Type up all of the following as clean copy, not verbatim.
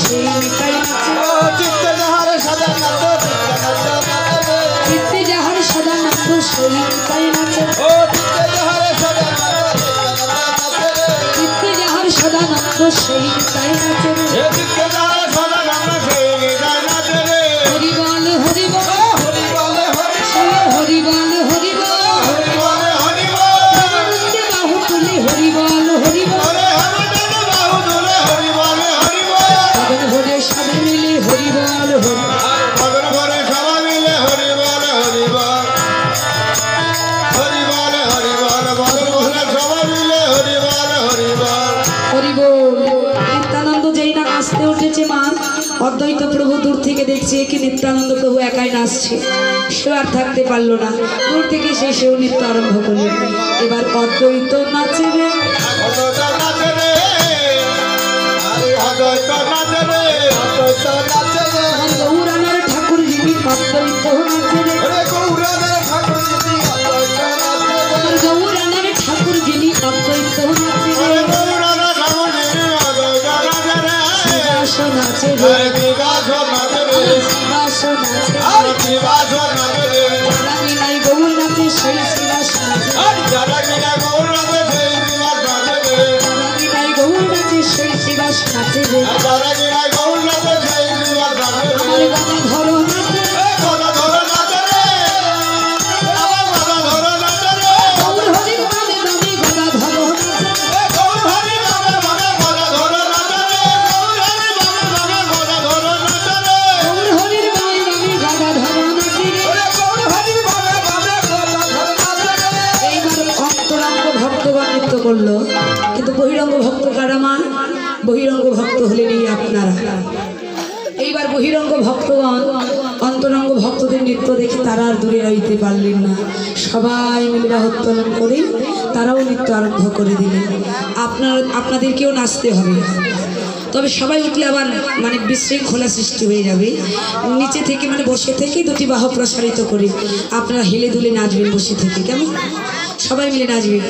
সেই নিতাই নাচে চিত্তে যাহার সদা নাচ চিত্তে যাহার সদা নাচ সেই নিতাই নাচে চিত্তে যাহার সদা নাচ সেই নিতাই নাচে হরি বল হরি বল হরি বল হরি বল আনন্দে বাহু তুলে হরি বল হরি বল মদন ভরে সবাই মিলে হরি বল হরি বল। নিত্যানন্দ যেই না নাচতে উঠেছে মা, অদ্বৈত প্রভু দূর থেকে দেখছে কি নিত্যানন্দ প্রভু একাই নাচছে, সেও আর থাকতে পারলো না, দূর থেকে সেও নৃত্য আরম্ভ করলো। এবার অদ্বৈত নাচে রে গৌরানার ঠাকুর যিনি অদ্বৈত নাচে রে গৌরানার ঠাকুর যিনি অদ্বৈত নাচে রে শিবাস নাচে রে শিবাস নাচে রে যারা মিলাই গৌর নাচে সেই শিবাস নাচে যারা মিলাই গৌর নাচে সেই শিবাস নাচে রে আমার গানে ধরো নাচে গৌর হরির গানে গানে গদা ধরো গৌর হরির গানে গানে গদা ধরো নাচে রে। এইবার অন্তরঙ্গ ভক্তগণ নৃত্য করলো, কিন্তু বহিরঙ্গ ভক্ত কারা মা? বহিরঙ্গ ভক্ত হলেন এই আপনারা। এইবার বহিরঙ্গ ভক্তগণ অন্তরঙ্গ ভক্তদের নৃত্য দেখে তারা আর দূরে রইতে পারলেন না, সবাই মিলে বাহুত্তোলন করে তারাও নৃত্য আরম্ভ করে দিলেন। আপনাদেরকেও নাচতে হবে, তবে সবাই উঠলে আবার মানে বিশৃঙ্খলা সৃষ্টি হয়ে যাবে। নিচে থেকে মানে বসে থেকে দুটি বাহু প্রসারিত করে আপনারা হেলে দুলে নাচবেন বসে থেকে, কেমন? সবাই মিলে নাচবেন।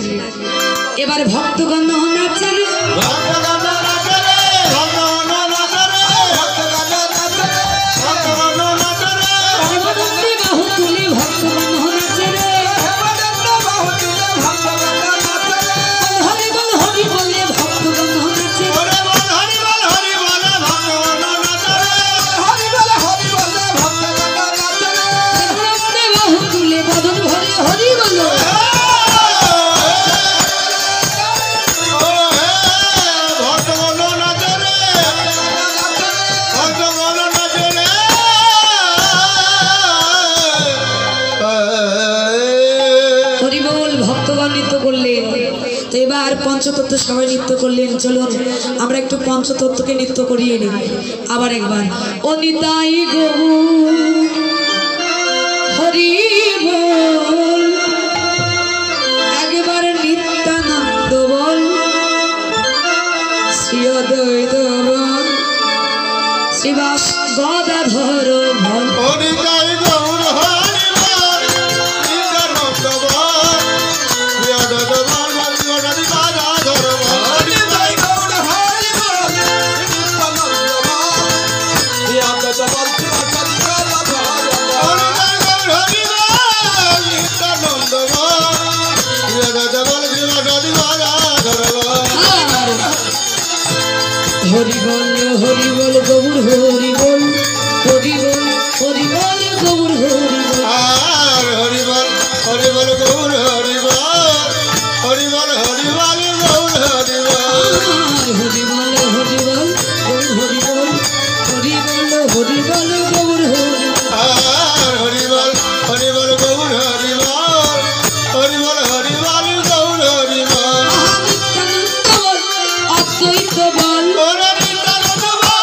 এবার ভক্তগণ নাচেন বাহু তুলে ভক্তগণ নাচেন হরি বল হরি বলে ভক্তগণ নাচেন বাহু তুলে বদন ভরে হরি বল। তো এবার পঞ্চতত্ত্ব সবাই নৃত্য করলেন। চলুন আমরা একটু পঞ্চতত্ত্বকে নৃত্য করিয়ে নিই আবার একবার। ও নিতাই গৌর হরি বল, একবার নিত্যানন্দ বল, শ্রী অদ্বৈত বল, শ্রীবাস গদাধর বল। হরি বল গৌর হরি বল, হরি বল গৌর হরি বল, হরি বল গৌর হরি বল, হরি বল গৌর হরি বল, হরি বল গৌর হরি বল, হরি বল গৌর হরি বল, হরি বল গৌর হরি বল, হরি বল গৌর হরি বল। নিত্যানন্দ বল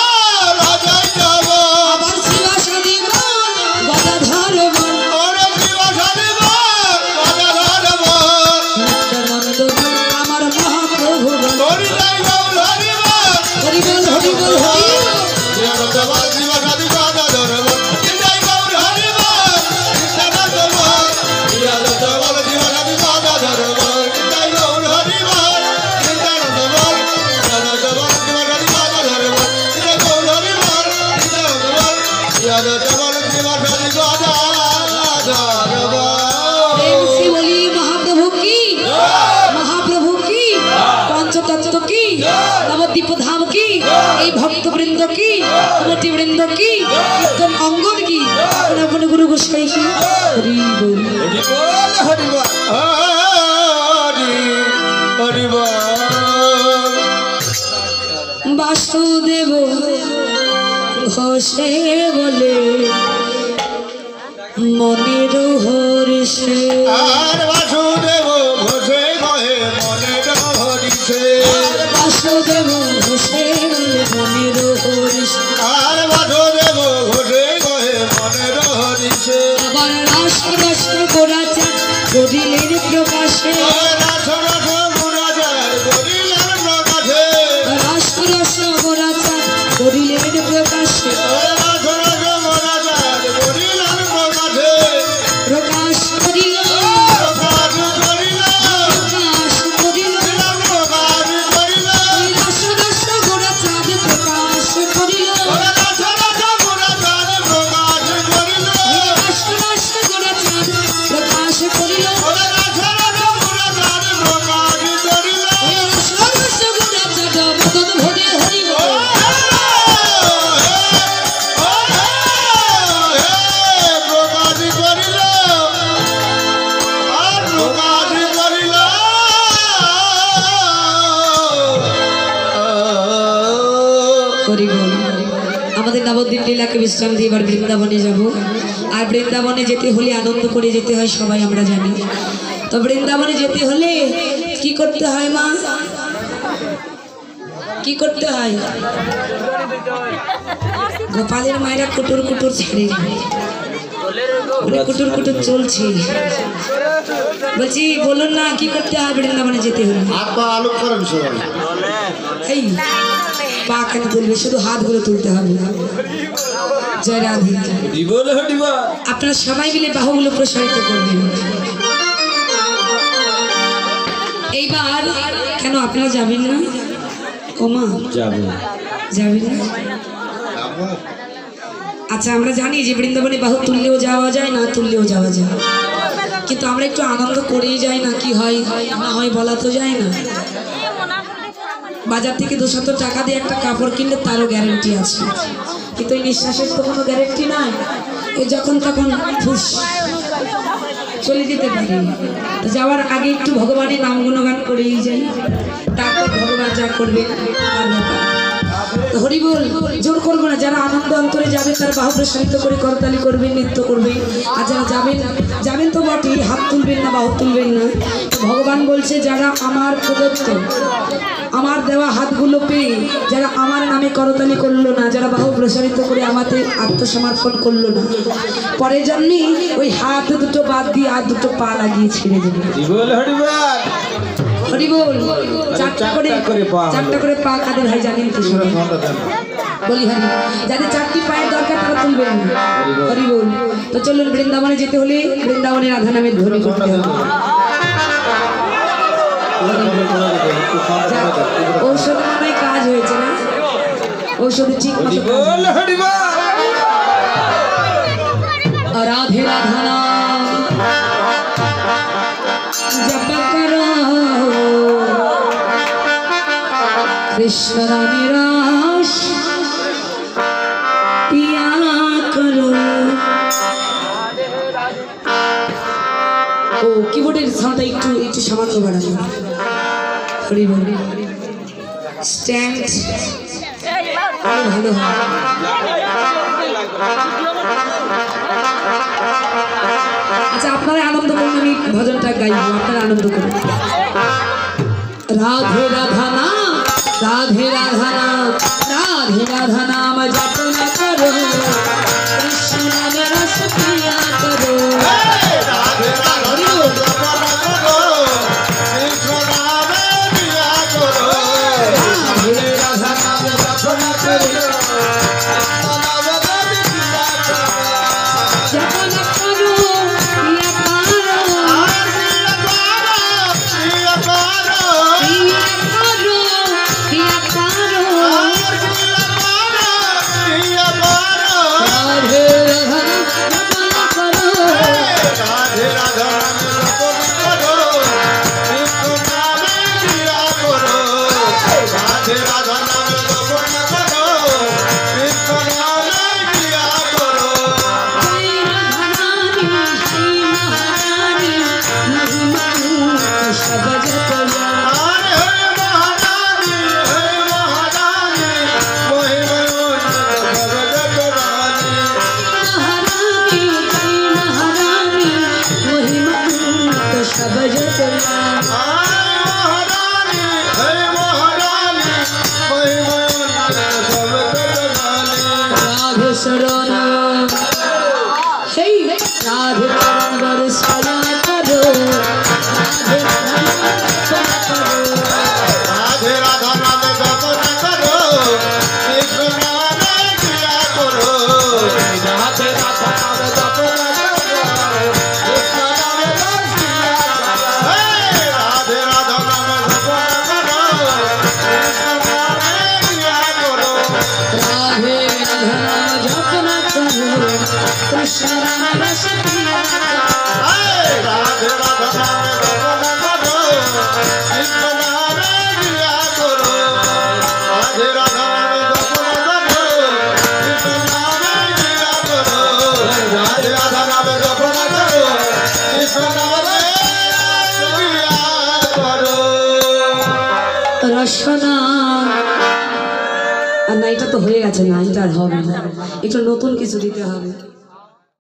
অদ্বৈত বল, আবার শিবাসাদি বল গদাধর বল, নিত্যানন্দ বল আমার মহাপ্রভু বল, হরি বল হরি বল নবদ্বীপ ধাম কি, এই ভক্তবৃন্দ কি, কমিটি বৃন্দ কি, কীর্তন অঙ্গন কি, আপন আপন গুরু গোসাই কি। হরি বল হরি বল হরি বল। বাসুদেব ঘোষে বলে মনের হরিষে, আর বাসুদেব ঘোষে কহে মনের হরিষে, বাসুদেব ঘোষে বলে মনের হরিষে, আর বাসুদেব ঘোষে কহে মনের হরিষে। আবার রাস রস গোরাচা করিলেন প্রকাশে, রাস রস গোরাচার করিলেন প্রকাশে, রাস রস গোরাচা করিলেন প্রকাশে, রাস রস গোরাচার করিলেন প্রকাশে। প্রকাশ করিল প্রকাশ করিল প্রকাশ করিল প্রকাশ করিল, রাস রস গোরাচাঁদ প্রকাশ করিল, রাস রস গোরাচার প্রকাশ করিল, রাস রস গোরাচাঁদ প্রকাশ করিল, রাস রস গোরাচার প্রকাশ করিল। রাস রস গোরাচাঁদ বদন ভরে হরি বল। প্রকাশ করিল আর প্রকাশ করিল। হরি বল। আমাদের নবদ্বীপ লীলাকে বিশ্রাম দিয়ে এবার বৃন্দাবনে যাব। আর বৃন্দাবনে যেতে হলে আনন্দ করে যেতে হয়, সবাই আমরা জানি। তো বৃন্দাবনে যেতে হলে কি করতে হয় মা, কি করতে হয়? গোপালের মায়েরা কুটুর কুটুর ছাড়ে, কুটুর কুটুর চলছে। বলছি বলুন না কি করতে হয় বৃন্দাবনে যেতে হলে? হাত পা আলোক করেন সবাই। এই পা কেন তুলবে, শুধু হাতগুলো তুলতে হবে। জয় রাধে। আপনারা সবাই মিলে বাহুগুলো প্রসারিত করবেন। এইবার কেন আপনারা যাবেন না? ওমা যাবেন না? আচ্ছা আমরা জানি যে বৃন্দাবনে বাহু তুললেও যাওয়া যায়, না তুললেও যাওয়া যায়, কিন্তু আমরা একটু আনন্দ করেই যাই না, কি হয় না হয় বলা তো যায় না। বাজার থেকে 200 টাকা দিয়ে একটা কাপড় কিনলে তারও গ্যারেন্টি আছে, কিন্তু এই নিঃশ্বাসের তো কোনো গ্যারেন্টি নাই। এই যখন তখন ফুস চলে যেতে পারি। তো যাওয়ার আগে একটু ভগবানের নাম গুণগান করেই যাই, তারপর ভগবান যা করবে তার ব্যাপার। তো হরি বল, জোর করবো না। যারা আনন্দ অন্তরে যাবে তারা বাহু প্রসারিত করে করতালি করবেন, নৃত্য করবেন। আর যারা যাবেন যাবেন তো বটেই, হাত তুলবেন না, বাহু তুলবেন না। ভগবান বলছে যারা আমার প্রদত্ত আমার দেওয়া হাতগুলো পেয়ে যারা আমার নামে করতালি করলো না, যারা বাহু প্রসারিত করে আমাদের আত্মসমর্পণ করলো না, পরে জন্যে ওই হাত দুটো বাদ দিয়ে আর দুটো পা লাগিয়ে ছেড়ে দেবে। হরি বল। চারটা করে পা কাদের হয় জানেন তো সবাই? বলি হরি। যাদের 4টি পায়ের দরকার তারা তুলবেন না। হরি বল। তো চলুন, বৃন্দাবনে যেতে হলে বৃন্দাবনের রাধা নামের ধ্বনি করতে হবে। ঔষধ মনে কাজ হয়েছে না, ঔষধ ঠিক মতো রাধে রাধা নাম জপ করো, কৃষ্ণ রামের রস পিয়া করো। ও কিবোর্ডের সাউন্ডটা একটু একটু সামান্য বাড়ানো। হরি বল। স্ট্যান্ড ভালো হয়। আচ্ছা আপনারা আনন্দ করুন, আমি ভজনটা গাইব, আপনারা আনন্দ করুন। রাধে রাধা নাম, রাধে রাধা নাম, রাধে রাধা নাম জপ না করো, কৃষ্ণ নামের রস পিয়া করো। রাধে রাধে জপ না করো, কৃষ্ণ নামে পিয়া করো। রাধে রাধা নাম জপ না করো, জপ না করো পিয়া করো, পিয়া করো, পিয়া করো। রাধে চরণ দর্শন করো রাধে রাধে রাধা নামে জপন করো কৃষ্ণ নামে ক্রিয়া করো রাধে রাধা নামে জপন করো কৃষ্ণ নামে ক্রিয়া করো রাধে রাধা নামে জপন করো কৃষ্ণ নামে ক্রিয়া করো রাধে রাধা জপন করো কৃষ্ণ নামে রস পিয়া রাধে রাধা নামে জপন করো কৃষ্ণ নামে ক্রিয়া করো রাধে রাধা নামে জপন করো কৃষ্ণ নামে ক্রিয়া করো রাধে রাধা নামে জপন করো কৃষ্ণ নামে ক্রিয়া করো রসনা। আর না, এটা তো হয়ে গেছে না, এটা আর হবে না, একটু নতুন কিছু দিতে হবে।